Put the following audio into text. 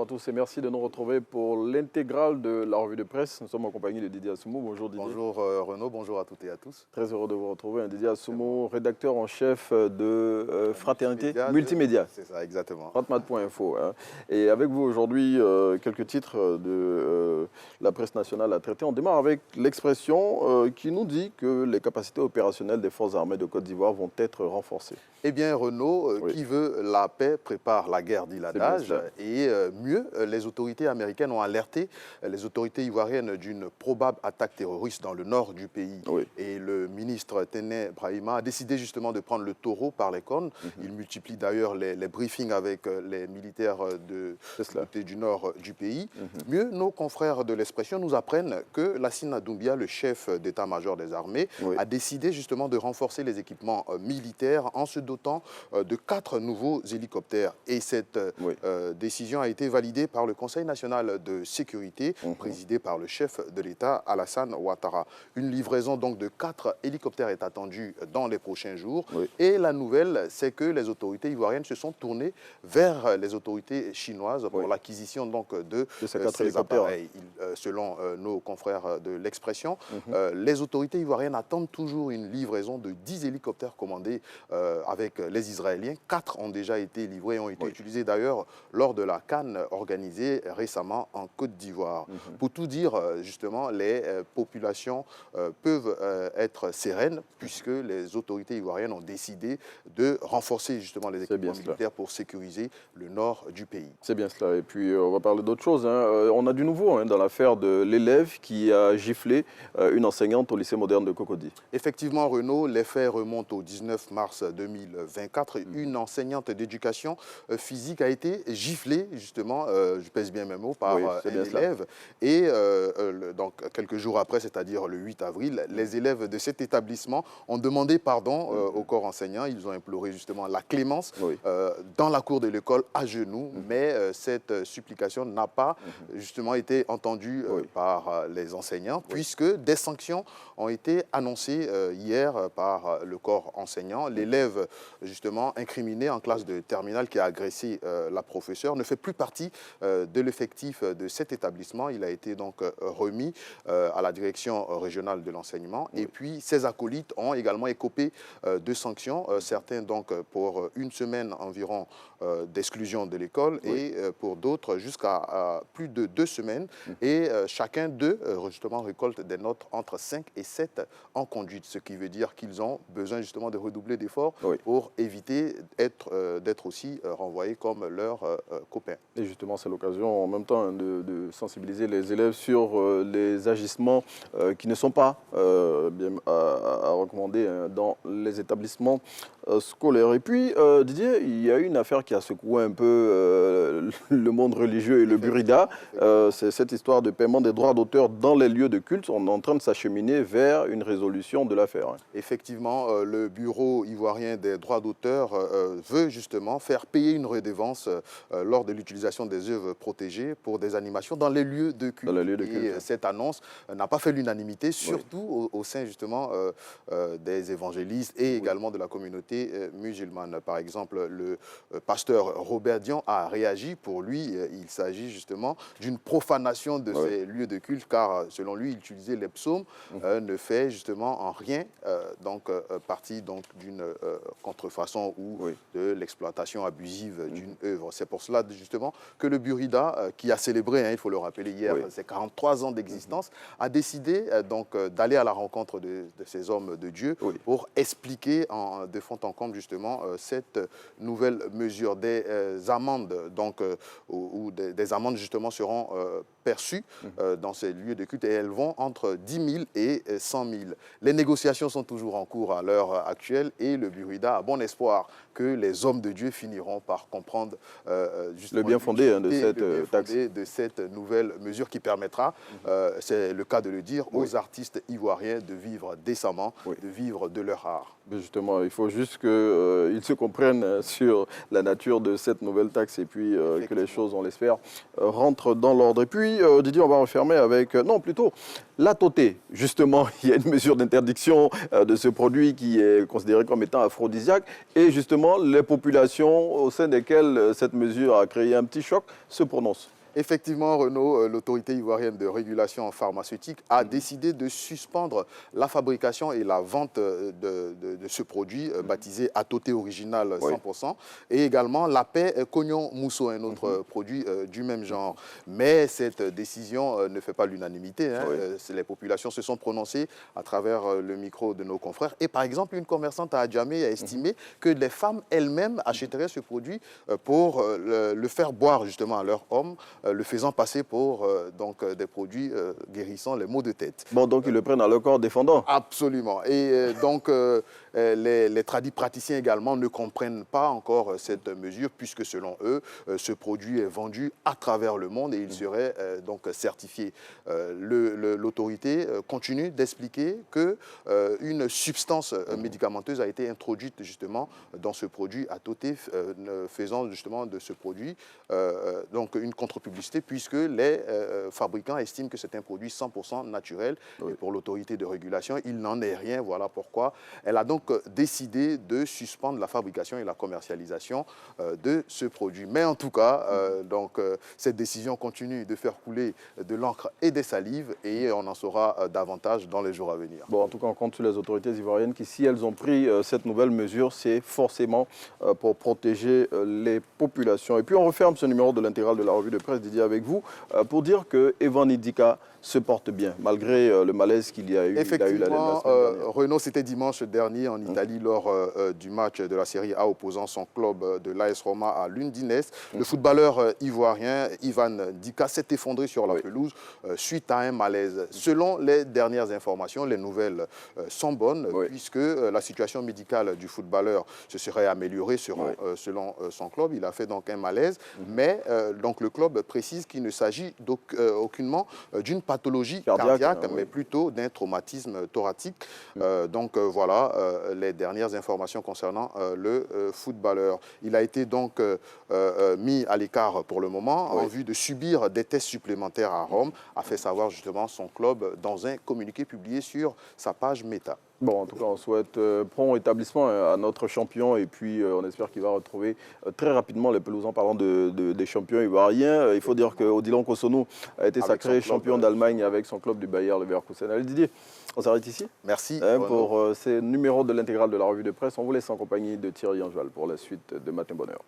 à tous et merci de nous retrouver pour l'intégrale de la revue de presse. Nous sommes en compagnie de Didier Assoumou. Bonjour Didier. Bonjour Renaud, bonjour à toutes et à tous. Très heureux de vous retrouver. Didier Assoumou, rédacteur en chef de Fraternité Multimédia. C'est ça, exactement. Fratmat.info. Hein. Et avec vous aujourd'hui, quelques titres de la presse nationale à traiter. On démarre avec l'expression qui nous dit que les capacités opérationnelles des forces armées de Côte d'Ivoire vont être renforcées. Eh bien Renaud, oui. Qui veut la paix prépare la guerre, dit l'adage. Et mieux, les autorités américaines ont alerté les autorités ivoiriennes d'une probable attaque terroriste dans le nord du pays. Oui. Et le ministre Tené Brahima a décidé justement de prendre le taureau par les cornes. Il multiplie d'ailleurs les briefings avec les militaires du nord du pays. Mieux, nos confrères de l'Expression nous apprennent que Lassina Doumbia, le chef d'état-major des armées, a décidé justement de renforcer les équipements militaires en se dotant de 4 nouveaux hélicoptères. Et cette décision a été validée par le Conseil national de sécurité, présidé par le chef de l'État, Alassane Ouattara. Une livraison donc de 4 hélicoptères est attendue dans les prochains jours. Et la nouvelle, c'est que les autorités ivoiriennes se sont tournées vers les autorités chinoises pour l'acquisition donc de ces appareils. Selon nos confrères de l'Expression, les autorités ivoiriennes attendent toujours une livraison de 10 hélicoptères commandés avec les Israéliens. 4 ont déjà été livrés et ont été utilisés d'ailleurs lors de la CAN organisée récemment en Côte d'Ivoire. Pour tout dire, justement, les populations peuvent être sereines puisque les autorités ivoiriennes ont décidé de renforcer justement les équipements militaires pour sécuriser le nord du pays. C'est bien cela. Et puis, on va parler d'autre chose. Hein. On a du nouveau dans l'affaire de l'élève qui a giflé une enseignante au lycée moderne de Cocody. Effectivement, Renaud, les faits remontent au 19 mars 2024. Une enseignante d'éducation physique a été giflée, justement, je pèse bien mes mots, par un élève. Et donc, quelques jours après, c'est-à-dire le 8 avril, les élèves de cet établissement ont demandé pardon au corps enseignant. Ils ont imploré justement la clémence dans la cour de l'école à genoux. Mais cette supplication n'a pas justement été entendue par les enseignants, puisque des sanctions ont été annoncées hier par le corps enseignant. L'élève, justement, incriminé en classe de terminale qui a agressé la professeure ne fait plus partie de l'effectif de cet établissement. Il a été donc remis à la direction régionale de l'enseignement. Et puis, ses acolytes ont également écopé de sanctions, certains donc pour une semaine environ d'exclusion de l'école et pour d'autres jusqu'à plus de 2 semaines. Et chacun d'eux, justement, récolte des notes entre 5 et 7 en conduite, ce qui veut dire qu'ils ont besoin justement de redoubler d'efforts pour éviter d'être aussi renvoyés comme leurs copains. Et justement, c'est l'occasion en même temps de sensibiliser les élèves sur les agissements qui ne sont pas bien à recommander dans les établissements scolaires. Et puis, Didier, il y a une affaire qui a secoué un peu le monde religieux et le Burida. C'est cette histoire de paiement des droits d'auteur dans les lieux de culte. On est en train de s'acheminer vers une résolution de l'affaire. Effectivement, le Bureau ivoirien des droits d'auteur veut justement faire payer une redevance lors de l'utilisation des œuvres protégées pour des animations dans les lieux de culte. Et cette annonce n'a pas fait l'unanimité, surtout au sein justement des évangélistes et également de la communauté musulmane. Par exemple, le pasteur Robert Dion a réagi. Pour lui, il s'agit justement d'une profanation de ces lieux de culte, car selon lui, utiliser les psaumes ne fait justement en rien partie d'une contrefaçon ou de l'exploitation abusive d'une œuvre. C'est pour cela justement que le Burida, qui a célébré, il faut le rappeler hier, ses 43 ans d'existence, a décidé d'aller à la rencontre de ces hommes de Dieu pour expliquer de fond en comble justement cette nouvelle mesure. Des amendes ou des amendes justement seront perçues dans ces lieux de culte et elles vont entre 10 000 et 100 000. Les négociations sont toujours en cours à l'heure actuelle et le Burida a bon espoir que les hommes de Dieu finiront par comprendre le bien fondé de cette nouvelle mesure qui permettra, c'est le cas de le dire, aux artistes ivoiriens de vivre décemment, de vivre de leur art. Mais justement, il faut juste qu'ils se comprennent sur la nature de cette nouvelle taxe et puis que les choses, on l'espère, rentrent dans l'ordre. Et puis, Didier, on va refermer avec, non, plutôt, la tauté. Justement, il y a une mesure d'interdiction de ce produit qui est considéré comme étant aphrodisiaque. Et justement, les populations au sein desquelles cette mesure a créé un petit choc se prononcent. Effectivement, Renaud, l'autorité ivoirienne de régulation pharmaceutique a décidé de suspendre la fabrication et la vente de ce produit baptisé Atoté Original 100%, et également la paix Cognon Mousseau, un autre produit du même genre. Mais cette décision ne fait pas l'unanimité. Les populations se sont prononcées à travers le micro de nos confrères. Et par exemple, une commerçante à Adjamé a estimé que les femmes elles-mêmes achèteraient ce produit pour le faire boire justement à leur homme, le faisant passer pour des produits guérissant les maux de tête. Bon, donc ils le prennent à leur corps défendant. Absolument. Et les praticiens également ne comprennent pas encore cette mesure, puisque selon eux, ce produit est vendu à travers le monde et il serait donc certifié. L'autorité continue d'expliquer qu'une substance médicamenteuse a été introduite justement dans ce produit Atoté, faisant justement de ce produit donc une contre-publicité, puisque les fabricants estiment que c'est un produit 100% naturel. Et pour l'autorité de régulation, il n'en est rien. Voilà pourquoi elle a donc décidé de suspendre la fabrication et la commercialisation de ce produit. Mais en tout cas, cette décision continue de faire couler de l'encre et des salives, et on en saura davantage dans les jours à venir. Bon, en tout cas, on compte sur les autorités ivoiriennes qui, si elles ont pris cette nouvelle mesure, c'est forcément pour protéger les populations. Et puis, on referme ce numéro de l'intégrale de la revue de presse dédiée avec vous pour dire que Evan Idika se porte bien, malgré le malaise qu'il y a eu. Effectivement, Renaud, c'était dimanche dernier en Italie lors du match de la Série A opposant son club de l'AS Roma à l'Undinese. Le footballeur ivoirien Evan Idika s'est effondré sur la pelouse suite à un malaise. Selon les dernières informations, les nouvelles sont bonnes, puisque la situation médicale du footballeur se serait améliorée selon son club. Il a fait donc un malaise, mais donc le club précise qu'il ne s'agit aucunement d'une pathologie cardiaque, mais plutôt d'un traumatisme thoracique. Voilà les dernières informations concernant le footballeur. Il a été donc mis à l'écart pour le moment en vue de subir des tests supplémentaires à Rome, a fait savoir justement son club dans un communiqué publié sur sa page Meta. Bon, en tout cas, on souhaite prompt rétablissement à notre champion et puis on espère qu'il va retrouver très rapidement les pelousons. Parlant des champions ivoiriens, il faut dire qu'Odilon Kosonou a été sacré champion d'Allemagne avec son club du Bayer Leverkusen. Allez Didier, on s'arrête ici. Merci. Pour ces numéros de l'intégrale de la revue de presse, on vous laisse en compagnie de Thierry Angeval pour la suite de Matin Bonheur.